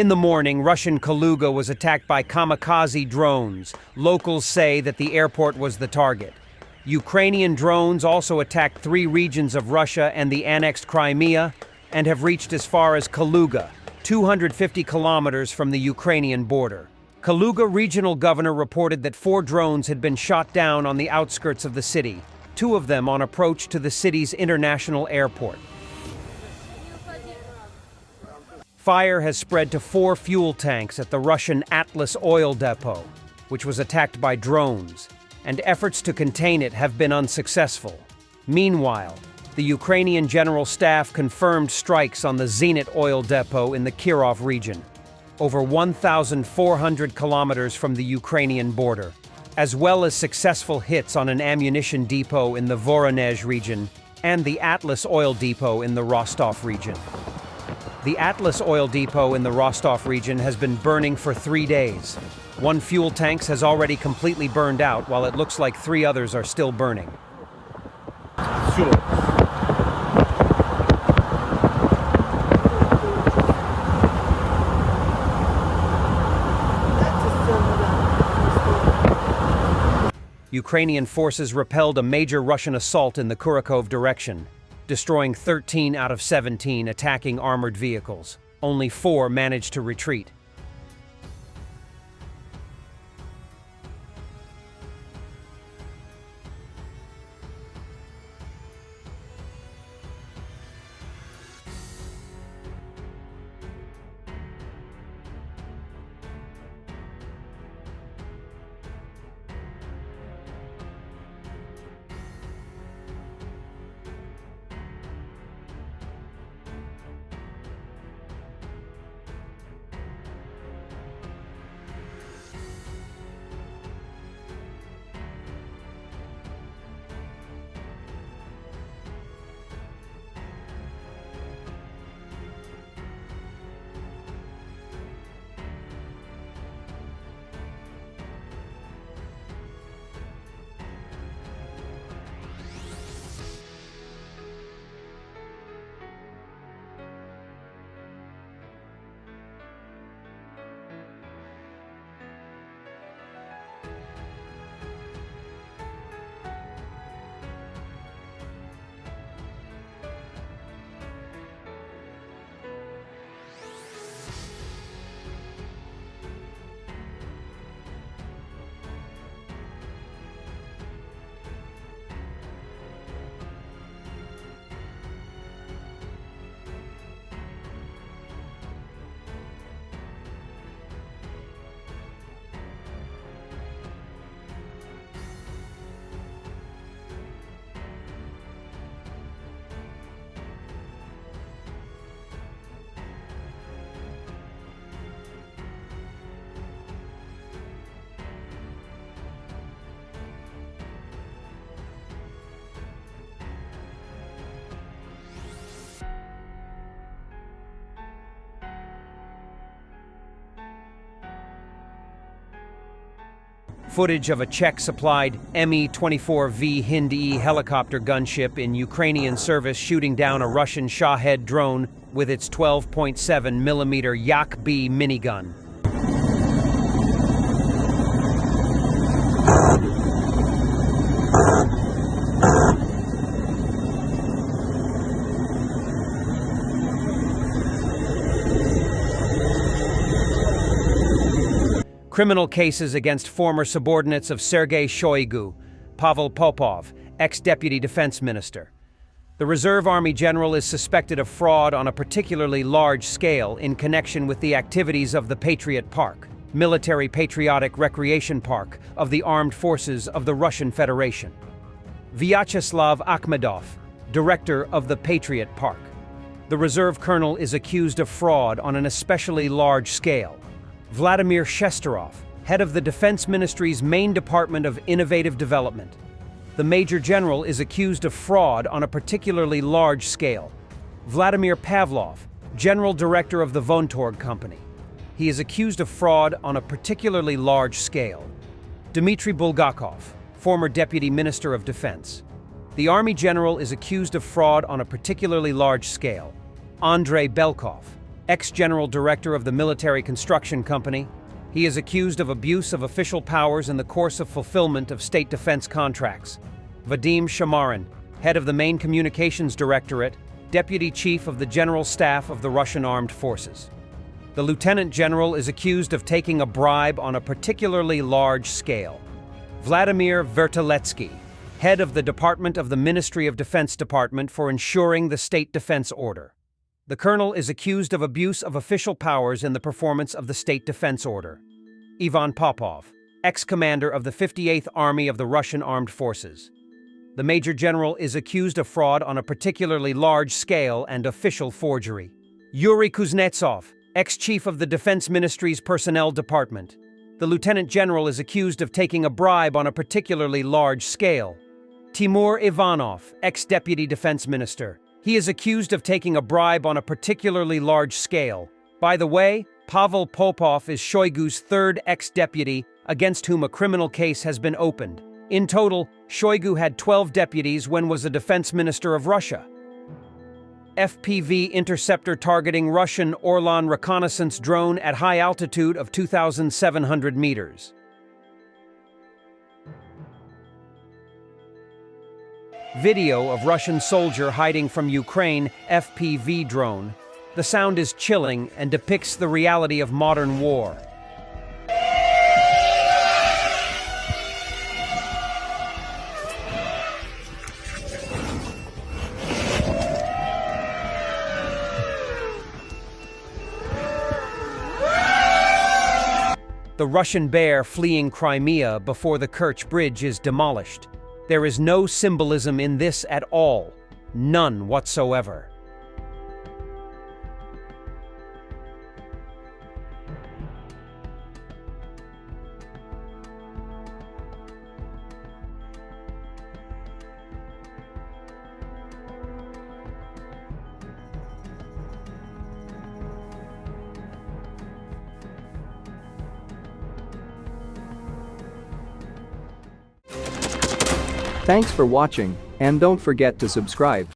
In the morning, Russian Kaluga was attacked by kamikaze drones. Locals say that the airport was the target. Ukrainian drones also attacked 3 regions of Russia and the annexed Crimea and have reached as far as Kaluga, 250 kilometers from the Ukrainian border. Kaluga regional governor reported that 4 drones had been shot down on the outskirts of the city, 2 of them on approach to the city's international airport. Fire has spread to 4 fuel tanks at the Russian Atlas oil depot, which was attacked by drones, and efforts to contain it have been unsuccessful. Meanwhile, the Ukrainian General Staff confirmed strikes on the Zenit oil depot in the Kirov region, over 1,400 kilometers from the Ukrainian border, as well as successful hits on an ammunition depot in the Voronezh region and the Atlas oil depot in the Rostov region. The Atlas oil depot in the Rostov region has been burning for 3 days. 1 fuel tank has already completely burned out, while it looks like 3 others are still burning. Ukrainian forces repelled a major Russian assault in the Kurakov direction, destroying 13 out of 17 attacking armored vehicles. Only 4 managed to retreat. Footage of a Czech-supplied Mi-24V Hind-E helicopter gunship in Ukrainian service shooting down a Russian Shahed drone with its 12.7mm Yak-B minigun. Criminal cases against former subordinates of Sergei Shoigu, Pavel Popov, ex-deputy defense minister. The Reserve Army general is suspected of fraud on a particularly large scale in connection with the activities of the Patriot Park, military patriotic recreation park of the armed forces of the Russian Federation. Vyacheslav Akhmedov, director of the Patriot Park. The reserve colonel is accused of fraud on an especially large scale. Vladimir Shesterov, head of the Defense Ministry's main department of innovative development. The Major General is accused of fraud on a particularly large scale. Vladimir Pavlov, General Director of the Vontorg Company. He is accused of fraud on a particularly large scale. Dmitry Bulgakov, former Deputy Minister of Defense. The Army General is accused of fraud on a particularly large scale. Andrei Belkov, ex-general director of the military construction company. He is accused of abuse of official powers in the course of fulfillment of state defense contracts. Vadim Shamarin, head of the main communications directorate, deputy chief of the general staff of the Russian armed forces. The lieutenant general is accused of taking a bribe on a particularly large scale. Vladimir Verteletsky, head of the Department of the Ministry of Defense Department for ensuring the state defense order. The colonel is accused of abuse of official powers in the performance of the state defense order. Ivan Popov, ex-commander of the 58th Army of the Russian Armed Forces. The major general is accused of fraud on a particularly large scale and official forgery. Yuri Kuznetsov, ex-chief of the Defense Ministry's Personnel Department. The lieutenant general is accused of taking a bribe on a particularly large scale. Timur Ivanov, ex-deputy defense minister. He is accused of taking a bribe on a particularly large scale. By the way, Pavel Popov is Shoigu's third ex-deputy against whom a criminal case has been opened. In total, Shoigu had 12 deputies when was the defense minister of Russia. FPV interceptor targeting Russian Orlan reconnaissance drone at high altitude of 2,700 meters. Video of Russian soldier hiding from Ukraine FPV drone. The sound is chilling and depicts the reality of modern war. The Russian bear fleeing Crimea before the Kerch Bridge is demolished. There is no symbolism in this at all. None whatsoever. Thanks for watching, and don't forget to subscribe.